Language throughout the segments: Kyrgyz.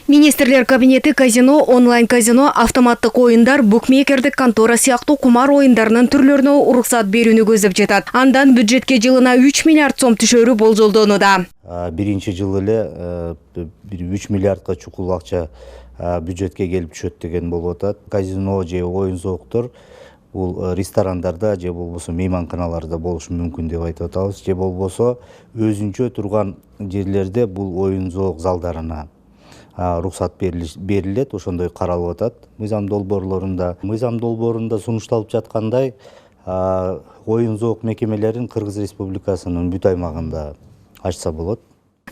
Министрлер кабинети казино, онлайн-казино, автоматтык оюндар, букмекердик контора сыяктуу кумар оюндарынын түрлөрүнө уруксат берүүнү көздөп жатат. Андан бюджетке жылына 3 миллиард сом түшөрү болжолдонууда. Биринчи жылы эле 3 миллиардка чукул акча бюджетке келип түшөт деген болуп атат. Казино же оюн зооктор бул ресторандарда же болбосо мейманканаларда болушу мүмкүн деп айтып атабыз. Же болбосо өзүнчө турган жерлерде бул оюн зоок залдарына рухсат берилет, ошондой каралып атат мыйзам долбоорунда сунушталып жаткандай оюн зоок мекемелерин Кыргыз Республикасынын бүт аймагында ачса болот.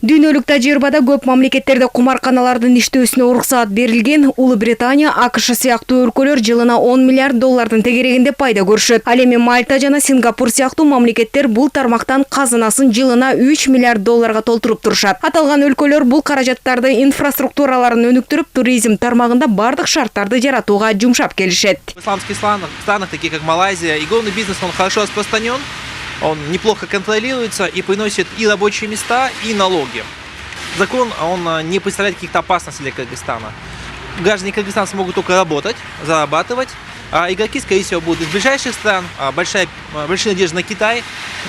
Дүйнөлүк тажрыйбада көп мамлекеттерде кумарканалардын иштөөсүнө уруксаат берилген. Улуу Британия, АКШ сыяктуу өлкөлөр жылына 10 миллиард доллардын тегерегинде пайда көрүшөт. Ал эми Мальта жана Сингапур сыяктуу мамлекеттер бул тармактан казынасын жылына 3 миллиард долларга толтуруп турушат. Аталган өлкөлөр бул каражаттарды инфраструктураларын өнүктүрүп, туризм тармагында бардык шарттарды жаратууга жумшап келишет. В исламских странах, таких как Малайзия, игорный бизнес он хорошо распространен. Он неплохо контролируется и приносит и рабочие места, и налоги. Закон он не представляет каких-то опасностей для Кыргызстана. Граждане Кыргызстана смогут только работать, зарабатывать, а игроки, скорее всего, будут из ближайших стран. Большие надежды на Китай,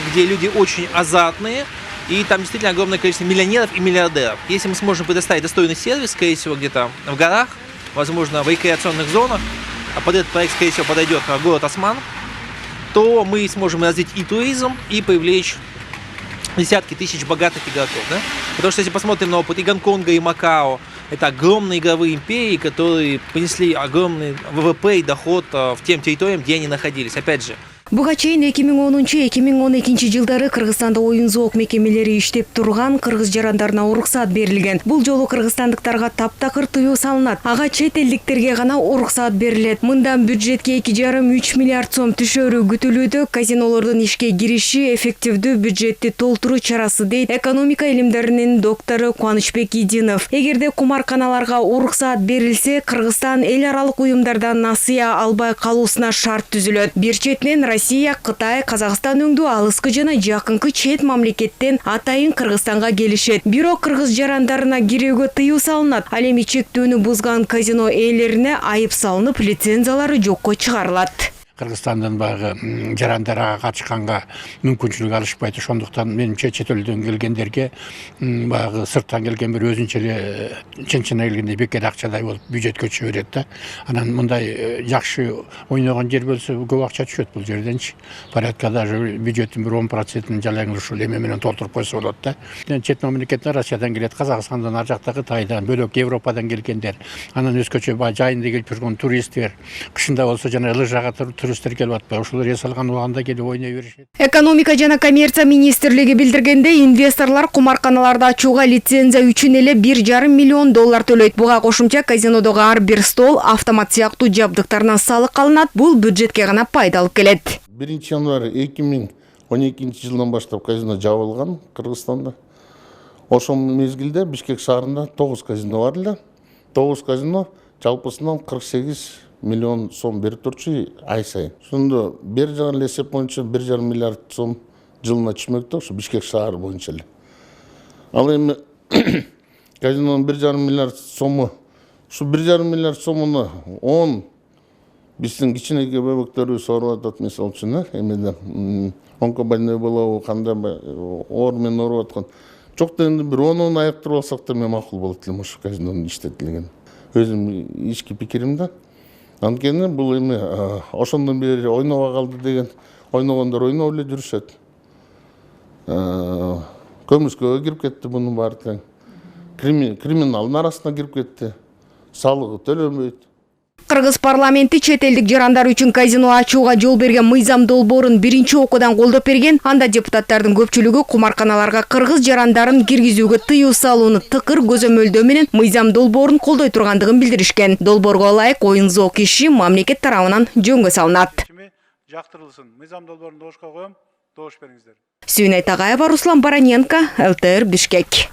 где люди очень азартные, и там действительно огромное количество миллионеров и миллиардеров. Если мы сможем предоставить достойный сервис, скорее всего, где-то в горах, возможно, в рекреационных зонах, а под этот проект, скорее всего, подойдет город Осман, то мы сможем развить и туризм, и привлечь десятки тысяч богатых игроков. Да? Потому что если посмотрим на опыт и Гонконга, и Макао, это огромные игровые империи, которые принесли огромный ВВП и доход в тем территориям, где они находились. Опять же, Буга чейин 2010-2012 жылдары Кыргызстанда оюн зоок мекемелери иштеп турган кыргыз жарандарына уруксаат берилген. Бул жолу кыргызстандыктарга таптакыр тыюу салынат. Ага чет элдиктерге гана уруксаат берилет. Мындан бюджетке 2,5-3 миллиард сом түшөрү күтүлүүдө. Казинолордун ишке кириши эффективдүү бюджетти толтуруу чарасы дейт экономика илимдеринин доктору Кубанычбек Идинов. Эгерде кумарканаларга уруксаат берилсе, Кыргызстан эл аралык уюмдардан насыя албай калуусуна шарт түзүлөт. Бир четинен Россия, Кытай, Казакстан өңдүү алыскы жана жакынкы чет мамлекеттен атайын Кыргызстанга келишет. Бирок кыргыз жарандарына кирүүгө тыюу салынат. Ал эми чектүүнү бузган казино ээлерине айып салынып, лицензиялары жокко чыгарылат. Кыргызстандан багы жарандарға катышканга мүмкүнчүлүк алышпайт. Ошондуктан менимче чет элден келгендерге багы сырттан келген бир өзүнчө эле чынчына келгенде бекер акчадай болуп бюджетке түшө берет да. Анан мындай жакшы ойногон жер болсо көп акча түшөт бул жерденчи. Порядка даже бюджеттин бир 10%-ын жалаң ушул эме менен толтуруп койсо болот да. Чет мамлекеттер Россиядан келет, Казакстандан, ар жакта Кытайдан, бөлөк Европадан келгендер. Анан өзгөчө жайында келип жүргөн туристтер, кышында болсо жана лыжага туристтер келип атпайбы, ошолор эс алган убагында келип ойной беришет. Экономика жана коммерция министрлиги билдиргенде, инвесторлор кумарканаларды ачууга лицензия үчүн эле 1,5 миллион доллар төлөйт. Буга кошумча казинодогу ар бир стол, автомат сыяктуу жабдыктарынан салык алынат. Бул бюджетке гана пайда алып келет. 1 январь 2012 жылдан баштап казино жабылган Кыргызстанда. Ошол мезгилде Бишкек шаарында 9 казино бар эле. 9 казино жалпысынан 48 миллион сом берип турчу ай сайын. Ошондо бир жагын эле эсеп боюнча 1,5 миллиард сом жылына түшмөктө, ошо Бишкек шаары боюнча эле. Ал эми казинонун 1,5 миллиард сому, ушу 1,5 миллиард сомуну 10 биздин кичинекей бөбөктөрүбүз ооруп атат, мисалы үчүн, эмеде онкобольной болобу, кандай оор менен ооруп аткан. Жок дегенде бир 10 айыктырып алсак да мен макул болот элем ошо казинонун иштетилген. Өзүм ички пикирим да. Анткени бул эми ошондон бери ойнобой калды деген, ойногондор ойноп эле жүрүшөт. Көмүскөгө кирип кетти бунун баары тең. Криминалдын арасына кирип кетти. Салыгы төлөнбөйт. Кыргыз парламенти чет элдик жарандар үчүн казино ачууга жол берген мыйзам долбоорун биринчи окуудан колдоп берген. Анда депутаттардын көпчүлүгү кумарканаларга кыргыз жарандарын киргизүүгө тыюу салууну тыкыр көзөмөлдөө менен мыйзам долбоорун колдой тургандыгын билдиришкен. Долбоорго ылайык оюн зоок иши мамлекет тарабынан жөнгө салынат. Жактырылсын. Мыйзам долбоорун добушка коем. Добуш бериңиздер. Сүйүнай Тагаева, Руслан Бараненко, ЛТР Бишкек.